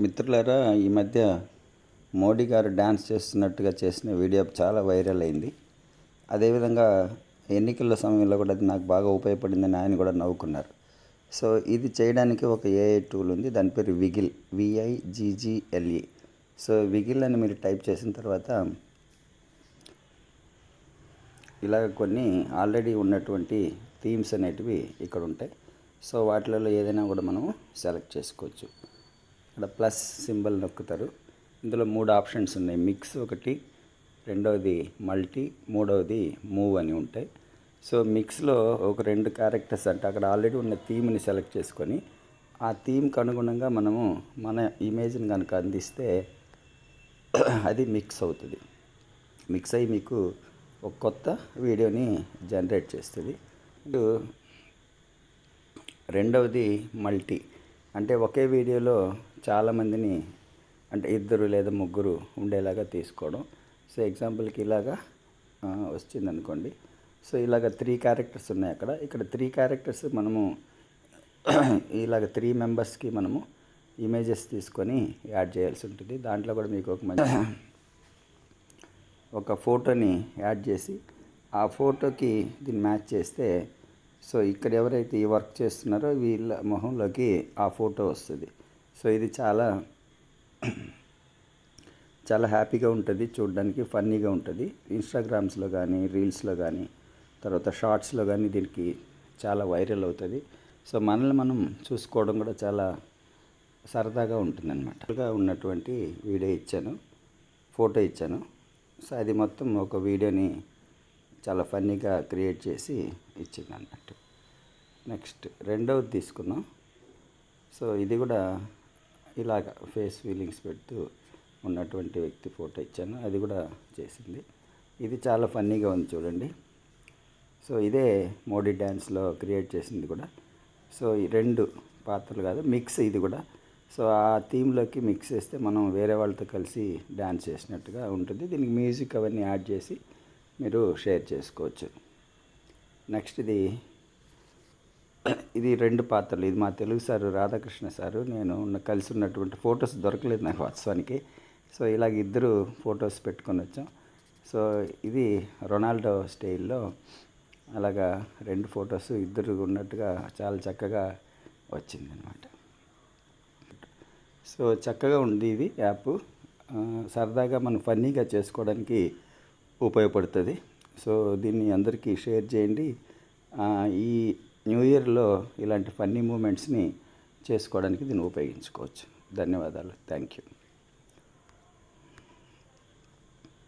మిత్రులారా, ఈ మధ్య మోడీ గారు డ్యాన్స్ చేస్తున్నట్టుగా చేసిన వీడియో చాలా వైరల్ అయింది. అదేవిధంగా ఎన్నికల సమయంలో కూడా అది నాకు బాగా ఉపయోగపడిందని ఆయన కూడా నవ్వుకున్నారు. సో ఇది చేయడానికి ఒక ఏఐ టూల్ ఉంది. దాని పేరు విగిల్, విఐజిజిఎల్ఈ. సో విగిల్ అని మీరు టైప్ చేసిన తర్వాత ఇలాగ కొన్ని ఆల్రెడీ ఉన్నటువంటి థీమ్స్ అనేటివి ఇక్కడ ఉంటాయి. సో వాటిలలో ఏదైనా కూడా మనం సెలెక్ట్ చేసుకోవచ్చు. ఇక్కడ ప్లస్ సింబల్ నొక్కుతారు. ఇందులో 3 ఆప్షన్స్ ఉన్నాయి. మిక్స్ ఒకటి, రెండవది మల్టీ, మూడవది మూవ్ అని ఉంటాయి. సో మిక్స్లో ఒక 2 క్యారెక్టర్స్ అంటే అక్కడ ఆల్రెడీ ఉన్న థీమ్ని సెలెక్ట్ చేసుకొని ఆ థీమ్కి అనుగుణంగా మనము మన ఇమేజ్ని కనుక అందిస్తే అది మిక్స్ అవుతుంది. మిక్స్ అయ్యి మీకు ఒక కొత్త వీడియోని జనరేట్ చేస్తుంది. రెండవది మల్టీ, అంటే ఒకే వీడియోలో చాలామందిని అంటే 2 లేదా 3 ఉండేలాగా తీసుకోవడం. సో ఎగ్జాంపుల్కి ఇలాగా వచ్చిందనుకోండి. సో ఇలాగ 3 క్యారెక్టర్స్ ఉన్నాయి అక్కడ. ఇక్కడ 3 క్యారెక్టర్స్ మనము ఇలాగ 3 మెంబర్స్కి మనము ఇమేజెస్ తీసుకొని యాడ్ చేయాల్సి ఉంటుంది. దాంట్లో కూడా మీకు ఒక ఫోటోని యాడ్ చేసి ఆ ఫోటోకి దీన్ని మ్యాచ్ చేస్తే సో ఇక్కడ ఎవరైతే ఈ వర్క్ చేస్తున్నారో వీళ్ళ మొహంలోకి ఆ ఫోటో వస్తుంది. సో ఇది చాలా హ్యాపీగా ఉంటుంది, చూడడానికి ఫన్నీగా ఉంటుంది. ఇన్స్టాగ్రామ్స్లో కానీ, రీల్స్లో కానీ, తర్వాత షార్ట్స్లో కానీ దీనికి చాలా వైరల్ అవుతుంది. సో మనల్ని మనం చూసుకోవడం కూడా చాలా సరదాగా ఉంటుందన్నమాట. ఉన్నటువంటి వీడియో ఇచ్చాను, ఫోటో ఇచ్చాను. సో అది మొత్తం ఒక వీడియోని చాలా ఫన్నీగా క్రియేట్ చేసి ఇచ్చింది అన్నట్టు. నెక్స్ట్ రెండవది తీసుకున్నాం. సో ఇది కూడా ఇలాగ ఫేస్ ఫీలింగ్స్ పెడుతూ ఉన్నటువంటి వ్యక్తి ఫోటో ఇచ్చాను, అది కూడా చేసింది. ఇది చాలా ఫన్నీగా ఉంది చూడండి. సో ఇదే మోడీ డ్యాన్స్లో క్రియేట్ చేసింది కూడా. సో ఈ 2 పాత్రలు కాదు, మిక్స్ ఇది కూడా. సో ఆ థీమ్లోకి మిక్స్ చేస్తే మనం వేరే వాళ్ళతో కలిసి డ్యాన్స్ చేసినట్టుగా ఉంటుంది. దీనికి మ్యూజిక్ అవన్నీ యాడ్ చేసి మీరు షేర్ చేసుకోవచ్చు. నెక్స్ట్ ఇది 2 పాత్రలు. ఇది మా తెలుగు సారు రాధాకృష్ణ సారు, నేను కలిసి ఉన్నటువంటి ఫొటోస్ దొరకలేదు నాకు వాస్తవానికి. సో ఇలాగ 2 ఫొటోస్ పెట్టుకొని వచ్చాం. సో ఇది రొనాల్డో స్టైల్లో అలాగా 2 ఫొటోస్ 2 ఉన్నట్టుగా చాలా చక్కగా వచ్చిందనమాట. సో చక్కగా ఉంది ఇది యాప్. సరదాగా మనం ఫన్నీగా చేసుకోవడానికి ఉపయోగపడుతుంది. సో దీన్ని అందరికీ షేర్ చేయండి. ఈ న్యూ ఇయర్లో ఇలాంటి ఫన్నీ మూమెంట్స్ని చేసుకోవడానికి దీన్ని ఉపయోగించుకోవచ్చు. ధన్యవాదాలు. Thank you.